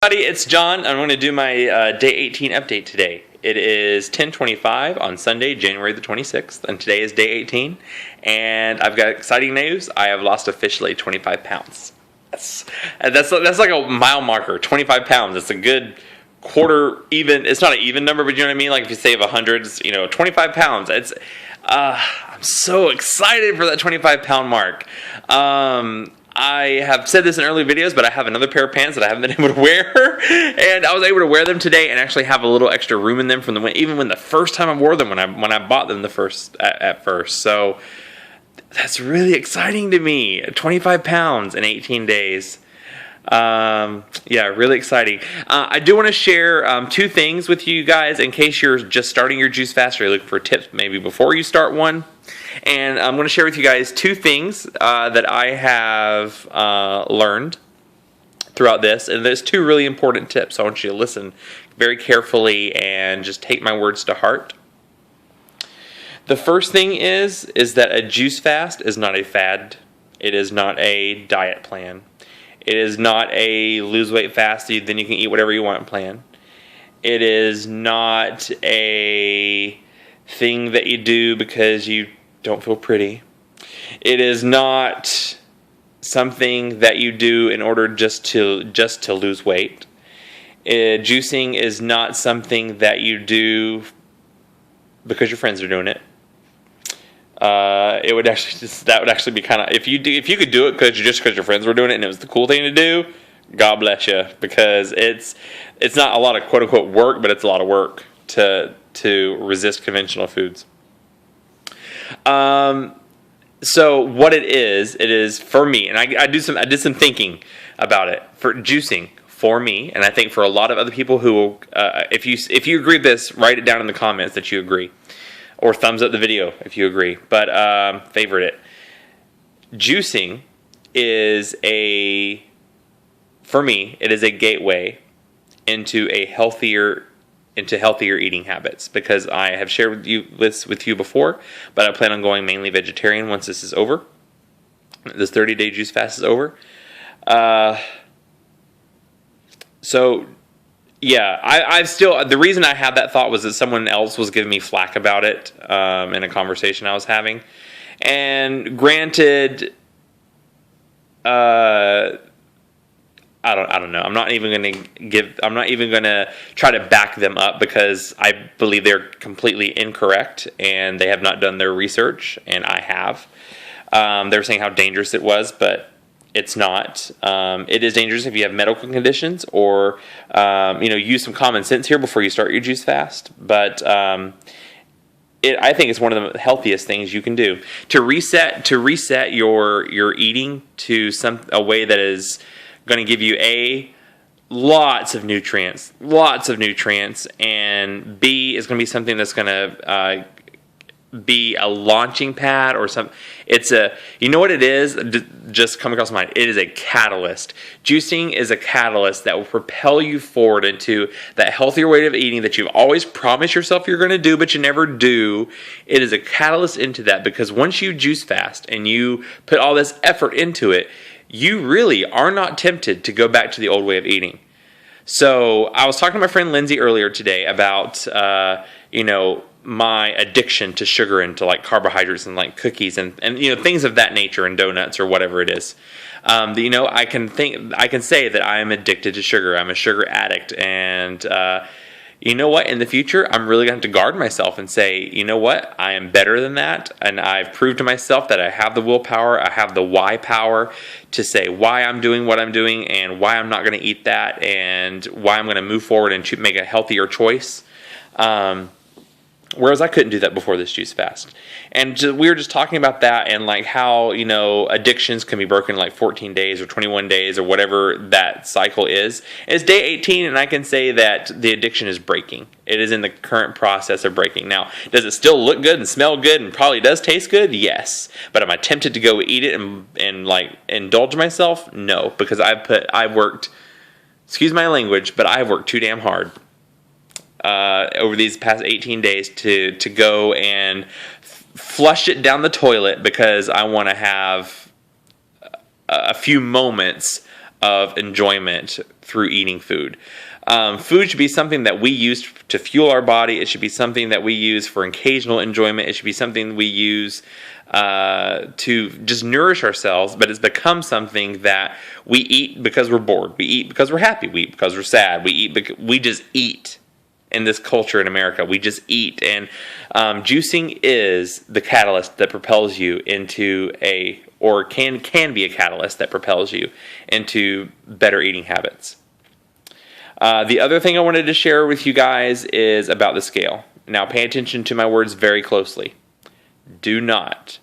Howdy, it's John. I'm going to do my day 18 update today. It is 10:25 on Sunday, January the 26th, and today is day 18. And I've got exciting news. I have lost officially 25 pounds. That's like a mile marker. 25 pounds. It's a good quarter even. It's not an even number, but you know what I mean. Like if you save 100, 25 pounds. I'm so excited for that 25 pound mark. I have said this in early videos, but I have another pair of pants that I haven't been able to wear, and I was able to wear them today and actually have a little extra room in them from even when the first time I wore them when I bought them at first. So that's really exciting to me. 25 pounds in 18 days. Yeah, really exciting. I do want to share two things with you guys in case you're just starting your juice fast or you're looking for tips maybe before you start one. And I'm going to share with you guys two things that I have learned throughout this. And there's two really important tips. So I want you to listen very carefully and just take my words to heart. The first thing is that a juice fast is not a fad. It is not a diet plan. It is not a lose weight fast, then you can eat whatever you want plan. It is not a thing that you do because you don't feel pretty. It is not something that you do in order just to lose weight. Juicing is not something that you do because your friends are doing it. That would actually be kind of, if you could do it because your friends were doing it and it was the cool thing to do, God bless you, because it's not a lot of quote unquote work, but it's a lot of work to resist conventional foods. So what it is for me, and I did some thinking about it for juicing for me, and I think for a lot of other people who if you agree with this, write it down in the comments that you agree. Or thumbs up the video if you agree. But favorite it. Juicing is for me, it is a gateway into healthier eating habits, because I have shared this with you before, but I plan on going mainly vegetarian once this is over. This 30-day juice fast is over. Yeah, I've still, the reason I had that thought was that someone else was giving me flack about it in a conversation I was having. And granted, I don't know. I'm not even going to try to back them up, because I believe they're completely incorrect and they have not done their research, and I have. They were saying how dangerous it was, but it's not. It is dangerous if you have medical conditions, or use some common sense here before you start your juice fast. But I think it's one of the healthiest things you can do to reset your eating to a way that is going to give you lots of nutrients, and B is going to be something that's going to be a launching pad or something. You know what it is? Just come across my mind. It is a catalyst. Juicing is a catalyst that will propel you forward into that healthier way of eating that you've always promised yourself you're going to do, but you never do. It is a catalyst into that, because once you juice fast and you put all this effort into it, you really are not tempted to go back to the old way of eating. So I was talking to my friend Lindsay earlier today about, my addiction to sugar and to like carbohydrates and like cookies and things of that nature, and donuts or whatever it is. I can say that I am addicted to sugar. I'm a sugar addict, and you know what? In the future, I'm really going to have to guard myself and say, you know what? I am better than that, and I've proved to myself that I have the willpower, I have the why power to say why I'm doing what I'm doing and why I'm not going to eat that, and why I'm going to move forward and make a healthier choice. Whereas I couldn't do that before this juice fast. And we were just talking about that, and like how, addictions can be broken in like 14 days or 21 days or whatever that cycle is. And it's day 18, and I can say that the addiction is breaking. It is in the current process of breaking. Now, does it still look good and smell good and probably does taste good? Yes. But am I tempted to go eat it and like indulge myself? No, because I've worked, excuse my language, but I've worked too damn hard over these past 18 days to go and flush it down the toilet, because I want to have a few moments of enjoyment through eating food. Food should be something that we use to fuel our body. It should be something that we use for occasional enjoyment. It should be something we use to just nourish ourselves, but it's become something that we eat because we're bored. We eat because we're happy. We eat because we're sad. We just eat in this culture in America. We just eat. And juicing is the catalyst that propels you into can be a catalyst that propels you into better eating habits. The other thing I wanted to share with you guys is about the scale. Now, pay attention to my words very closely. Do not,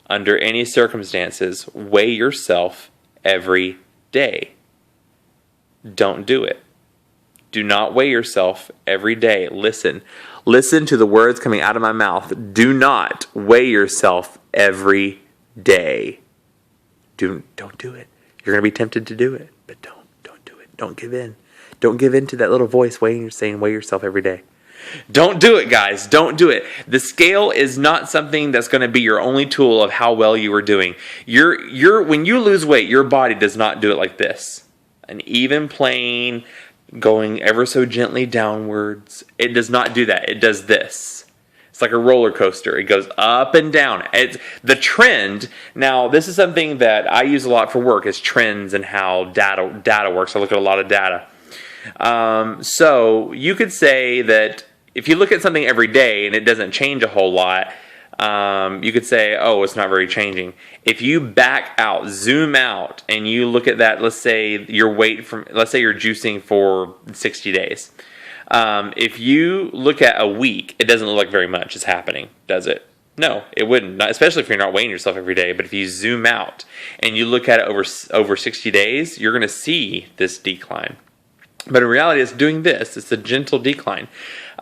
under any circumstances, weigh yourself every day. Don't do it. Do not weigh yourself every day. Listen to the words coming out of my mouth. Do not weigh yourself every day. Don't do it. You're going to be tempted to do it, but don't do it. Don't give in. Don't give in to that little voice saying weigh yourself every day. Don't do it, guys. Don't do it. The scale is not something that's going to be your only tool of how well you are doing. When you lose weight, your body does not do it like this. An even plane going ever so gently downwards. It does not do that. It does this. It's like a roller coaster. It goes up and down. It's the trend. Now, this is something that I use a lot for work, is trends and how data works. I look at a lot of data. So you could say that if you look at something every day and it doesn't change a whole lot, you could say, oh, it's not very changing. If you back out, zoom out, and you look at that, let's say your weight let's say you're juicing for 60 days. If you look at a week, it doesn't look like very much is happening, does it? No, it wouldn't, not, especially if you're not weighing yourself every day. But if you zoom out and you look at it over 60 days, you're going to see this decline. But in reality, it's doing this. It's a gentle decline.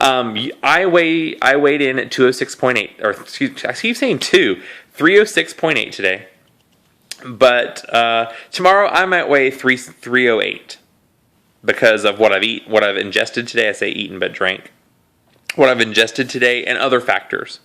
I weighed in at 206.8, or excuse, I keep saying 306.8 today. But tomorrow I might weigh 308 because of what I've ingested today. I say eaten but drank. What I've ingested today and other factors.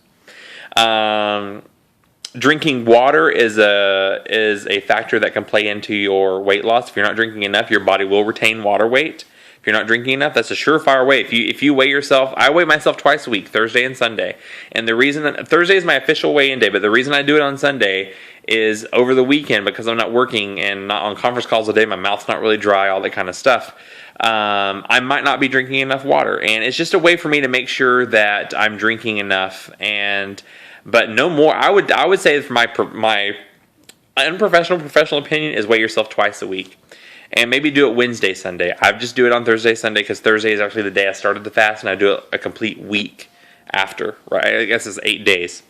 Drinking water is a factor that can play into your weight loss. If you're not drinking enough, your body will retain water weight. If you're not drinking enough, that's a surefire way. If you weigh yourself, I weigh myself twice a week, Thursday and Sunday. And the reason that Thursday is my official weigh-in day, but the reason I do it on Sunday is over the weekend, because I'm not working and not on conference calls all day, my mouth's not really dry, all that kind of stuff. I might not be drinking enough water, and it's just a way for me to make sure that I'm drinking enough. But no more. I would say for my professional opinion is weigh yourself twice a week. And maybe do it Wednesday, Sunday. I just do it on Thursday, Sunday, because Thursday is actually the day I started the fast, and I do it a complete week after, right? I guess it's 8 days.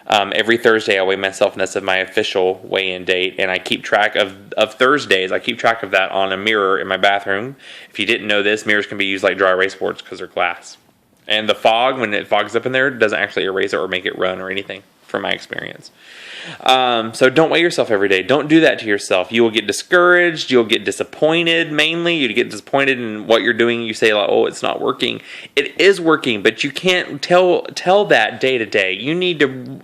Every Thursday I weigh myself, and that's my official weigh-in date, and I keep track of Thursdays. I keep track of that on a mirror in my bathroom. If you didn't know this, mirrors can be used like dry erase boards because they're glass. And the fog, when it fogs up in there, doesn't actually erase it or make it run or anything, from my experience. So don't weigh yourself every day. Don't do that to yourself. You will get discouraged. You'll get disappointed, mainly. You get disappointed in what you're doing. You say, like, oh, it's not working. It is working, but you can't tell that day to day. You need to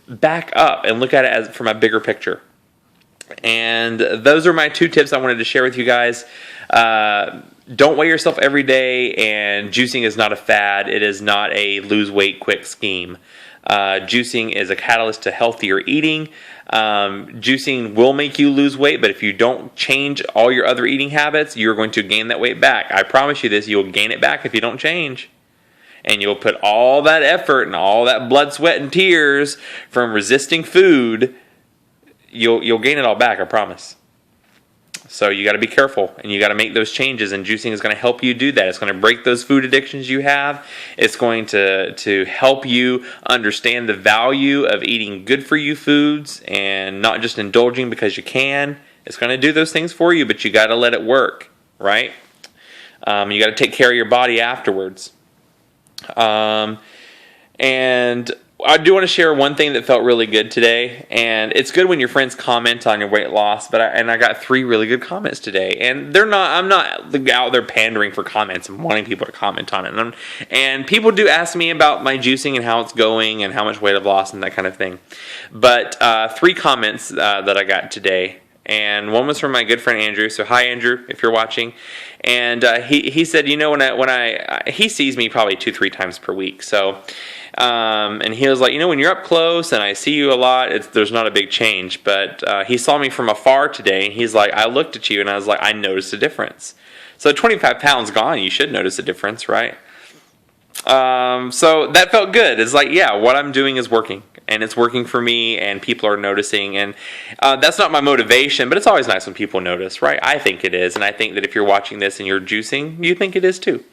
back up and look at it from a bigger picture. And those are my 2 tips I wanted to share with you guys. Don't weigh yourself every day, and juicing is not a fad. It is not a lose weight quick scheme. Juicing is a catalyst to healthier eating. Juicing will make you lose weight, but if you don't change all your other eating habits, you're going to gain that weight back. I promise you this, you'll gain it back if you don't change. And you'll put all that effort and all that blood, sweat, and tears from resisting food, you'll gain it all back, I promise. So you got to be careful, and you got to make those changes, and juicing is going to help you do that. It's going to break those food addictions you have. It's going to help you understand the value of eating good for you foods and not just indulging because you can. It's going to do those things for you, but you got to let it work, right? You got to take care of your body afterwards. And I do want to share one thing that felt really good today, and it's good when your friends comment on your weight loss. But I got 3 really good comments today, and I'm not out there pandering for comments and wanting people to comment on it. And people do ask me about my juicing and how it's going and how much weight I've lost and that kind of thing. But 3 comments that I got today and one was from my good friend Andrew. So hi Andrew, if you're watching. And he said, you know, he sees me probably 2-3 times per week. So and he was like, you know, when you're up close and I see you a lot, there's not a big change. But he saw me from afar today, and he's like, I looked at you and I was like, I noticed a difference. So 25 pounds gone, you should notice a difference, right? So that felt good. It's like, yeah, what I'm doing is working, and it's working for me, and people are noticing, and that's not my motivation, but it's always nice when people notice, right? I think it is, and I think that if you're watching this and you're juicing, you think it is too.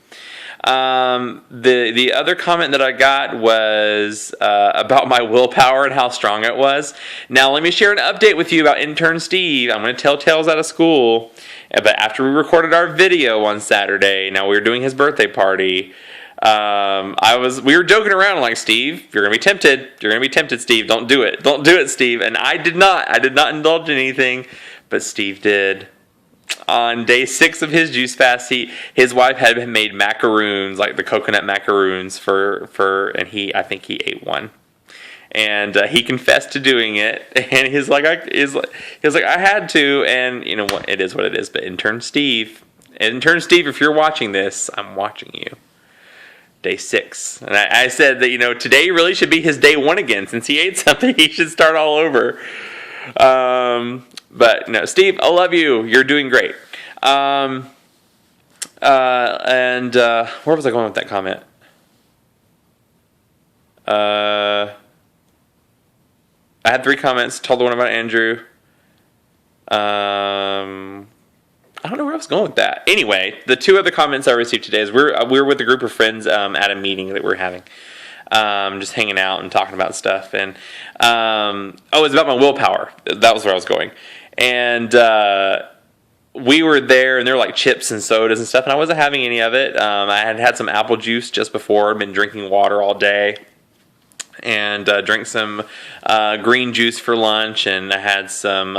The other comment that I got was about my willpower and how strong it was. Now let me share an update with you about intern Steve. I'm going to tell tales out of school, but after we recorded our video on Saturday, now we were doing his birthday party. We were joking around like, Steve, you're gonna be tempted. You're gonna be tempted, Steve. Don't do it, Steve. And I did not indulge in anything, but Steve did. On day 6 of his juice fast, his wife had made macaroons, like the coconut macaroons and I think he ate one. And he confessed to doing it, and he was like, I had to, and you know what, it is what it is. But intern Steve, if you're watching this, I'm watching you. Day 6. And I said that, you know, today really should be his day 1 again. Since he ate something, he should start all over. But no, Steve, I love you. You're doing great. Where was I going with that comment? I had 3 comments. Told the one about Andrew. I don't know where I was going with that. Anyway, the 2 other comments I received today is we're with a group of friends at a meeting that we're having, just hanging out and talking about stuff. And it's about my willpower. That was where I was going. And we were there, and there were like chips and sodas and stuff, and I wasn't having any of it. I had some apple juice just before. I'd been drinking water all day, and drank some green juice for lunch, and I had some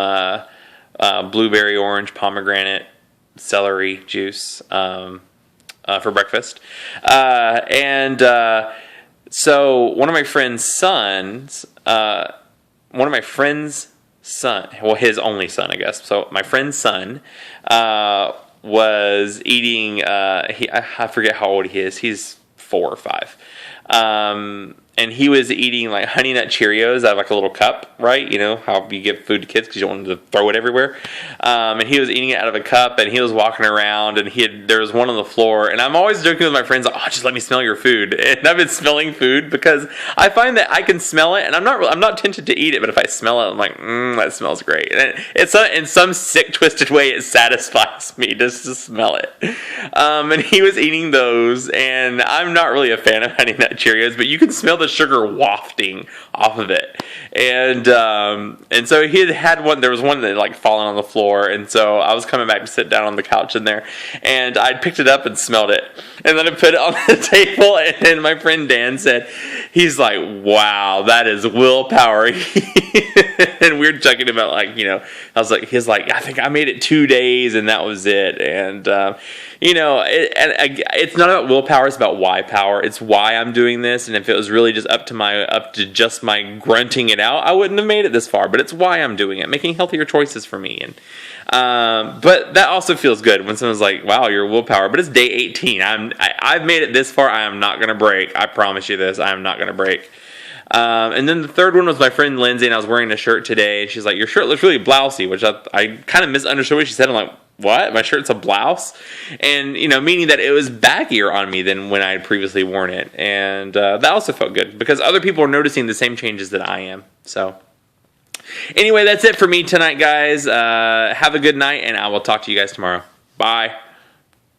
blueberry, orange, pomegranate, celery juice for breakfast. So one of my friend's sons, his only son, I guess. So my friend's son was eating, I forget how old he is. He's 4 or 5. And he was eating like Honey Nut Cheerios out of like a little cup, right? You know how you give food to kids because you don't want them to throw it everywhere. And he was eating it out of a cup, and he was walking around, and there was one on the floor. And I'm always joking with my friends, like, oh, just let me smell your food. And I've been smelling food because I find that I can smell it, and I'm not tempted to eat it, but if I smell it, I'm like, that smells great. And it's in some sick, twisted way, it satisfies me just to smell it. And he was eating those, and I'm not really a fan of Honey Nut Cheerios, but you can smell the sugar wafting off of it. And so he had one, there was one that had like fallen on the floor, and so I was coming back to sit down on the couch in there, and I picked it up and smelled it, and then I put it on the table, and my friend Dan said, he's like, wow, that is willpower. And we were joking about, like, you know, he's like, I think I made it 2 days and that was it. And you know, it's not about willpower, it's about why power. It's why I'm doing this, and if it was really just up to just my grunting it out, I wouldn't have made it this far. But it's why I'm doing it, making healthier choices for me. And but that also feels good when someone's like, wow, your willpower. But it's day 18. I've made it this far. I am not going to break. I promise you this. I am not going to break. And then the third one was my friend Lindsay, and I was wearing a shirt today, and she's like, your shirt looks really blousy, which I kind of misunderstood what she said. I'm like, what? My shirt's a blouse? And, you know, meaning that it was baggier on me than when I had previously worn it. And that also felt good because other people are noticing the same changes that I am. So anyway, that's it for me tonight, guys. Have a good night, and I will talk to you guys tomorrow. Bye.